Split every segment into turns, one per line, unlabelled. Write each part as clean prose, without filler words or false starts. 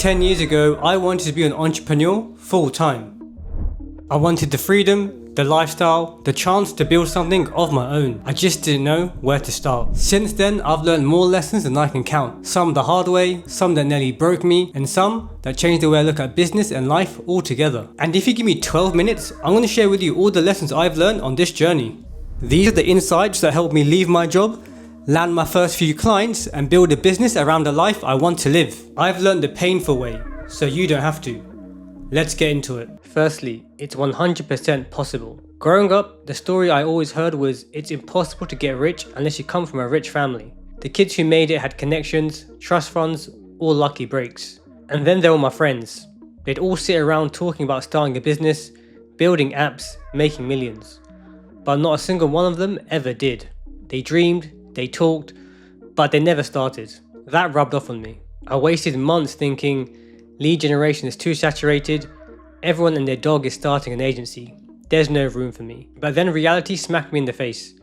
10 years ago, I wanted to be an entrepreneur full time. I wanted the freedom, the lifestyle, the chance to build something of my own. I just didn't know where to start. Since then, I've learned more lessons than I can count. Some the hard way, some that nearly broke me, and some that changed the way I look at business and life altogether. And if you give me 12 minutes, I'm going to share with you all the lessons I've learned on this journey. These are the insights that helped me leave my job, land my first few clients, and build a business around the life I want to live. I've learned the painful way, so you don't have to. Let's get into it. Firstly, it's 100% possible. Growing up, the story I always heard was it's impossible to get rich unless you come from a rich family. The kids who made it had connections, trust funds, or lucky breaks. And then there were my friends. They'd all sit around talking about starting a business, building apps, making millions. But not a single one of them ever did. They dreamed, they talked, but they never started. That rubbed off on me. I wasted months thinking, lead generation is too saturated, everyone and their dog is starting an agency, there's no room for me. But then reality smacked me in the face.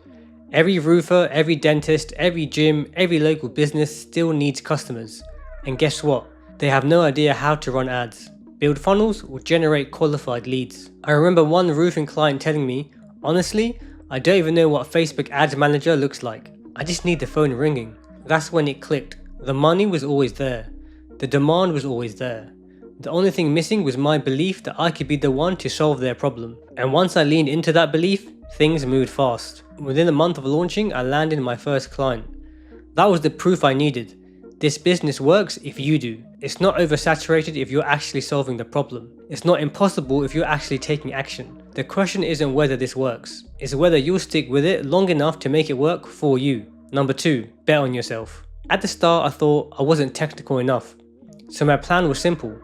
Every roofer, every dentist, every gym, every local business still needs customers. And guess what? They have no idea how to run ads, build funnels, or generate qualified leads. I remember one roofing client telling me, honestly, I don't even know what Facebook Ads Manager looks like. I just need the phone ringing. That's when it clicked. The money was always there. The demand was always there. The only thing missing was my belief that I could be the one to solve their problem. And once I leaned into that belief, things moved fast. Within a month of launching, I landed my first client. That was the proof I needed. This business works if you do. It's not oversaturated if you're actually solving the problem. It's not impossible if you're actually taking action. The question isn't whether this works, it's whether you'll stick with it long enough to make it work for you. Number 2, bet on yourself. At the start, I thought I wasn't technical enough. So my plan was simple.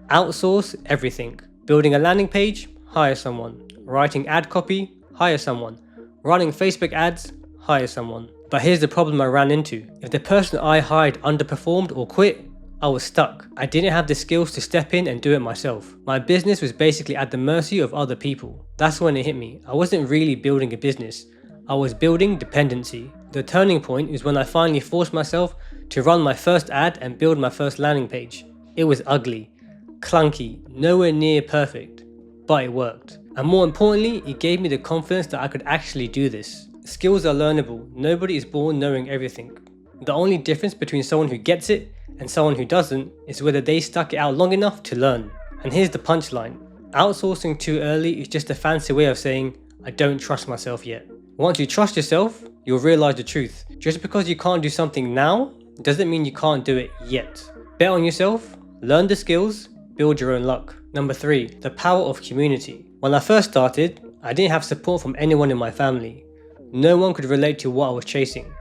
Outsource everything. Building a landing page, hire someone. Writing ad copy, hire someone. Running Facebook ads, hire someone. But here's the problem I ran into. If the person I hired underperformed or quit, I was stuck. I didn't have the skills to step in and do it myself. My business was basically at the mercy of other people. That's when it hit me. I wasn't really building a business. I was building dependency. The turning point is when I finally forced myself to run my first ad and build my first landing page. It was ugly, clunky, nowhere near perfect, but it worked. And more importantly, it gave me the confidence that I could actually do this. Skills are learnable. Nobody is born knowing everything. The only difference between someone who gets it and someone who doesn't is whether they stuck it out long enough to learn. And here's the punchline. Outsourcing too early is just a fancy way of saying, I don't trust myself yet. Once you trust yourself, you'll realize the truth. Just because you can't do something now, doesn't mean you can't do it yet. Bet on yourself, learn the skills, build your own luck. Number 3, the power of community. When I first started, I didn't have support from anyone in my family. No one could relate to what I was chasing.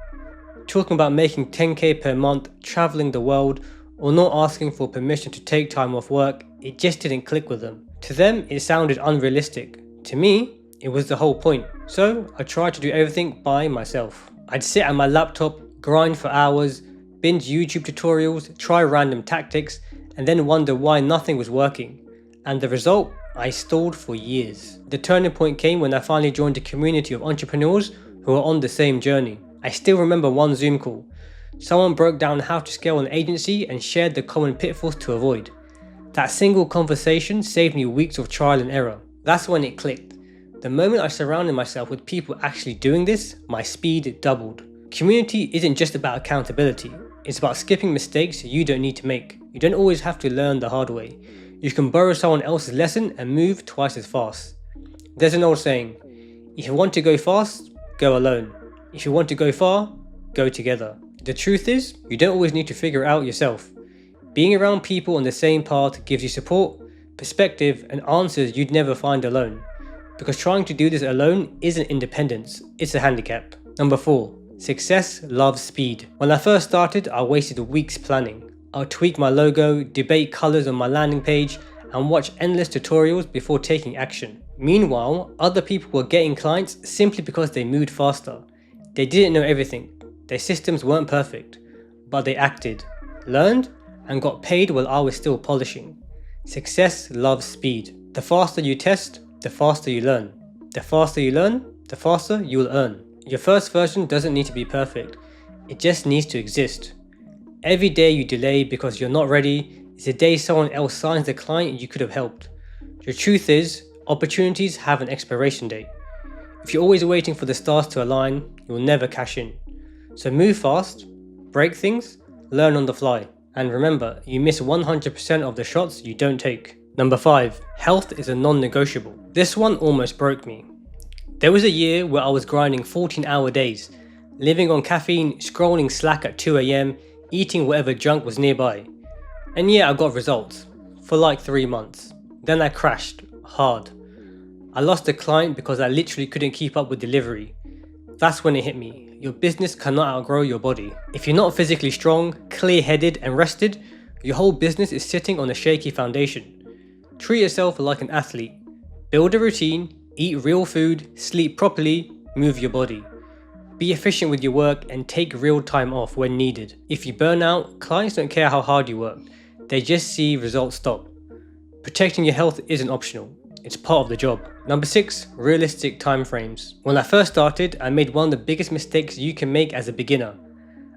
Talking about making 10k per month, traveling the world, or not asking for permission to take time off work, it just didn't click with them. To them, it sounded unrealistic. To me, it was the whole point. So I tried to do everything by myself. I'd sit at my laptop, grind for hours, binge YouTube tutorials, try random tactics, and then wonder why nothing was working. And the result? I stalled for years. The turning point came when I finally joined a community of entrepreneurs who were on the same journey. I still remember one Zoom call. Someone broke down how to scale an agency and shared the common pitfalls to avoid. That single conversation saved me weeks of trial and error. That's when it clicked. The moment I surrounded myself with people actually doing this, my speed doubled. Community isn't just about accountability. It's about skipping mistakes you don't need to make. You don't always have to learn the hard way. You can borrow someone else's lesson and move twice as fast. There's an old saying, if you want to go fast, go alone. If you want to go far, go together. The truth is, you don't always need to figure it out yourself. Being around people on the same path gives you support, perspective, and answers you'd never find alone. Because trying to do this alone isn't independence, it's a handicap. Number 4, success loves speed. When I first started, I wasted weeks planning. I'll tweak my logo, debate colors on my landing page, and watch endless tutorials before taking action. Meanwhile, other people were getting clients simply because they moved faster. They didn't know everything. Their systems weren't perfect, but they acted, learned, and got paid while I was still polishing. Success loves speed. The faster you test, the faster you learn. The faster you learn, the faster you'll earn. Your first version doesn't need to be perfect. It just needs to exist. Every day you delay because you're not ready is the day someone else signs the client you could have helped. The truth is, opportunities have an expiration date. If you're always waiting for the stars to align, you'll never cash in. So move fast, break things, learn on the fly. And remember, you miss 100% of the shots you don't take. Number 5. Health is a non-negotiable. This one almost broke me. There was a year where I was grinding 14-hour days, living on caffeine, scrolling Slack at 2 AM, eating whatever junk was nearby. And yeah, I got results. For like 3 months. Then I crashed. Hard. I lost a client because I literally couldn't keep up with delivery. That's when it hit me. Your business cannot outgrow your body. If you're not physically strong, clear-headed and rested, your whole business is sitting on a shaky foundation. Treat yourself like an athlete. Build a routine, eat real food, sleep properly, move your body. Be efficient with your work and take real time off when needed. If you burn out, clients don't care how hard you work. They just see results stop. Protecting your health isn't optional. It's part of the job. Number 6, realistic timeframes. When I first started, I made one of the biggest mistakes you can make as a beginner.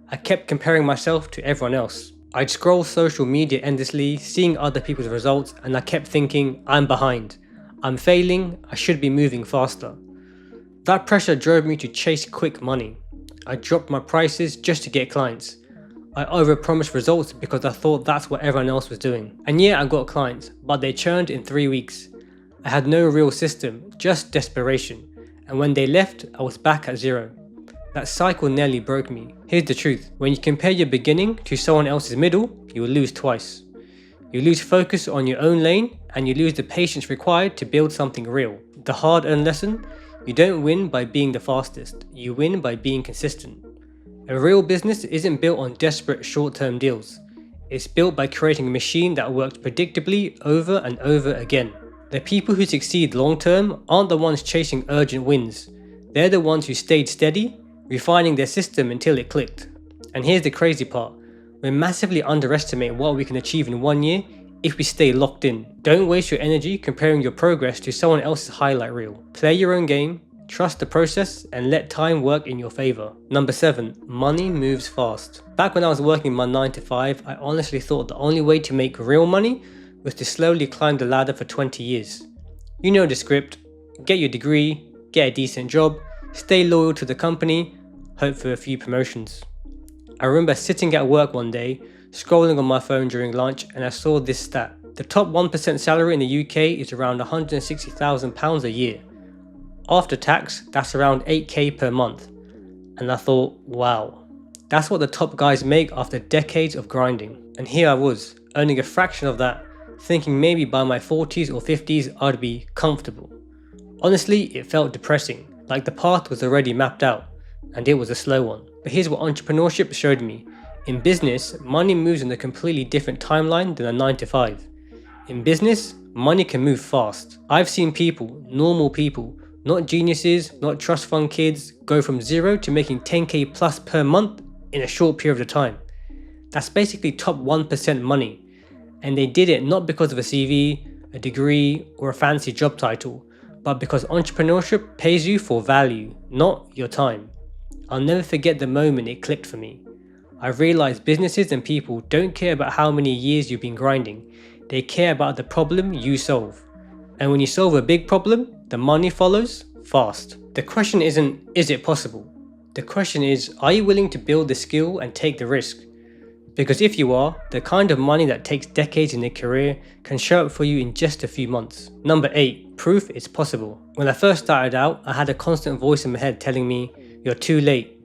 I kept comparing myself to everyone else. I'd scroll social media endlessly, seeing other people's results, and I kept thinking, I'm behind. I'm failing, I should be moving faster. That pressure drove me to chase quick money. I dropped my prices just to get clients. I overpromised results because I thought that's what everyone else was doing. And yeah, I got clients, but they churned in 3 weeks. I had no real system, just desperation. And when they left, I was back at zero. That cycle nearly broke me. Here's the truth. When you compare your beginning to someone else's middle, you will lose twice. You lose focus on your own lane, and you lose the patience required to build something real. The hard-earned lesson, you don't win by being the fastest. You win by being consistent. A real business isn't built on desperate short-term deals. It's built by creating a machine that works predictably over and over again. The people who succeed long-term aren't the ones chasing urgent wins. They're the ones who stayed steady, refining their system until it clicked. And here's the crazy part. We massively underestimate what we can achieve in 1 year if we stay locked in. Don't waste your energy comparing your progress to someone else's highlight reel. Play your own game, trust the process, and let time work in your favor. Number 7, money moves fast. Back when I was working my 9 to 5, I honestly thought the only way to make real money was to slowly climb the ladder for 20 years. You know the script. Get your degree, get a decent job, stay loyal to the company, hope for a few promotions. I remember sitting at work one day, scrolling on my phone during lunch, and I saw this stat. The top 1% salary in the UK is around £160,000 a year. After tax, that's around 8k per month. And I thought, wow, that's what the top guys make after decades of grinding. And here I was, earning a fraction of that, thinking maybe by my 40s or 50s I'd be comfortable. Honestly, it felt depressing, like the path was already mapped out, and it was a slow one. But here's what entrepreneurship showed me. In business, money moves in a completely different timeline than a 9 to 5. In business, money can move fast. I've seen people, normal people, not geniuses, not trust fund kids, go from zero to making 10k plus per month in a short period of time. That's basically top 1% money. And they did it not because of a CV, a degree, or a fancy job title, but because entrepreneurship pays you for value, not your time. I'll never forget the moment it clicked for me. I realized businesses and people don't care about how many years you've been grinding, they care about the problem you solve. And when you solve a big problem, the money follows fast. The question isn't, is it possible? The question is, are you willing to build the skill and take the risk? Because if you are, the kind of money that takes decades in a career can show up for you in just a few months. Number 8, proof it's possible. When I first started out, I had a constant voice in my head telling me, you're too late.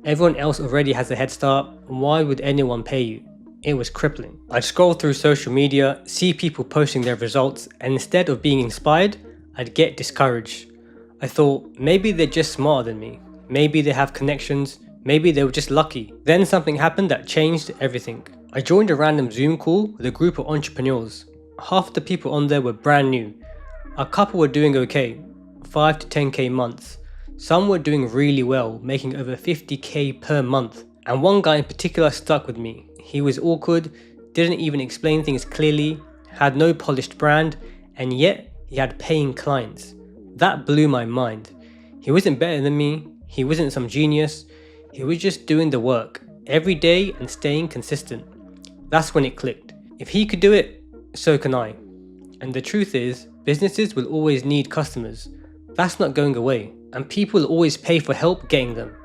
Everyone else already has a head start, why would anyone pay you? It was crippling. I'd scroll through social media, see people posting their results, and instead of being inspired, I'd get discouraged. I thought, maybe they're just smarter than me. Maybe they have connections. Maybe they were just lucky. Then something happened that changed everything. I joined a random Zoom call with a group of entrepreneurs. Half the people on there were brand new. A couple were doing okay, 5 to 10k months. Some were doing really well, making over 50k per month. And one guy in particular stuck with me. He was awkward, didn't even explain things clearly, had no polished brand, and yet he had paying clients. That blew my mind. He wasn't better than me, he wasn't some genius. He was just doing the work, every day and staying consistent. That's when it clicked. If he could do it, so can I. And the truth is, businesses will always need customers. That's not going away, and people will always pay for help getting them.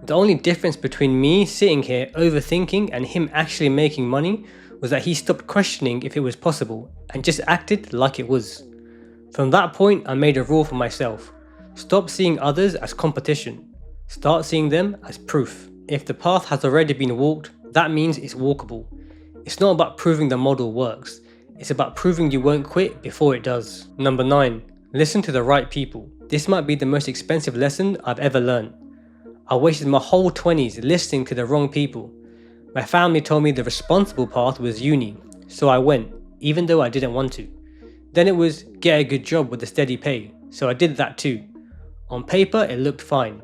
The only difference between me sitting here overthinking and him actually making money was that he stopped questioning if it was possible and just acted like it was. From that point, I made a rule for myself. Stop seeing others as competition. Start seeing them as proof. If the path has already been walked, that means it's walkable. It's not about proving the model works. It's about proving you won't quit before it does. Number 9. Listen to the right people. This might be the most expensive lesson I've ever learned. I wasted my whole 20s listening to the wrong people. My family told me the responsible path was uni, so I went, even though I didn't want to. Then it was get a good job with a steady pay, so I did that too. On paper it looked fine,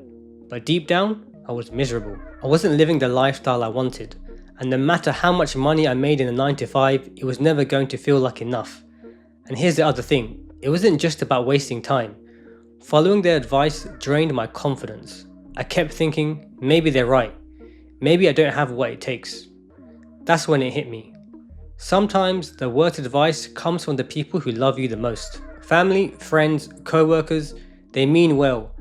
but deep down I was miserable. I wasn't living the lifestyle I wanted, and no matter how much money I made in a 9 to 5, it was never going to feel like enough. And here's the other thing, it wasn't just about wasting time. Following their advice drained my confidence. I kept thinking, maybe they're right. Maybe I don't have what it takes. That's when it hit me. Sometimes the worst advice comes from the people who love you the most. Family, friends, co-workers, they mean well.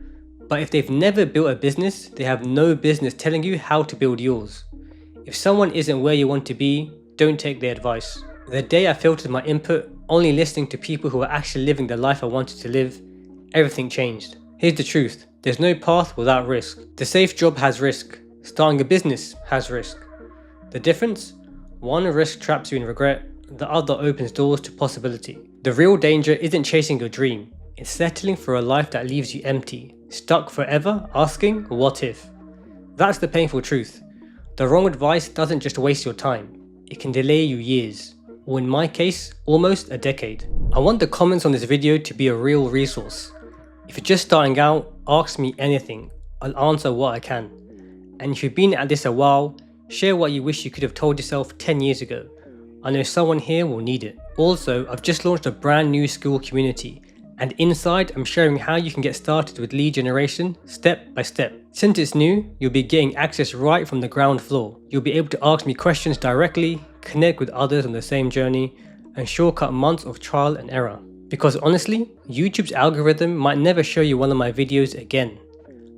But if they've never built a business, they have no business telling you how to build yours. If someone isn't where you want to be, don't take their advice. The day I filtered my input, only listening to people who are actually living the life I wanted to live, everything changed. Here's the truth. There's no path without risk. The safe job has risk. Starting a business has risk. The difference? One risk traps you in regret, the other opens doors to possibility. The real danger isn't chasing your dream. It's settling for a life that leaves you empty, stuck forever asking, what if? That's the painful truth. The wrong advice doesn't just waste your time. It can delay you years, or in my case, almost a decade. I want the comments on this video to be a real resource. If you're just starting out, ask me anything. I'll answer what I can. And if you've been at this a while, share what you wish you could have told yourself 10 years ago. I know someone here will need it. Also, I've just launched a brand new school community, and inside I'm sharing how you can get started with lead generation step by step. Since it's new, you'll be getting access right from the ground floor. You'll be able to ask me questions directly, connect with others on the same journey, and shortcut months of trial and error. Because honestly, YouTube's algorithm might never show you one of my videos again.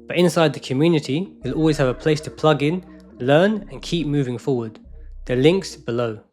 But inside the community, you'll always have a place to plug in, learn, and keep moving forward. The link's below.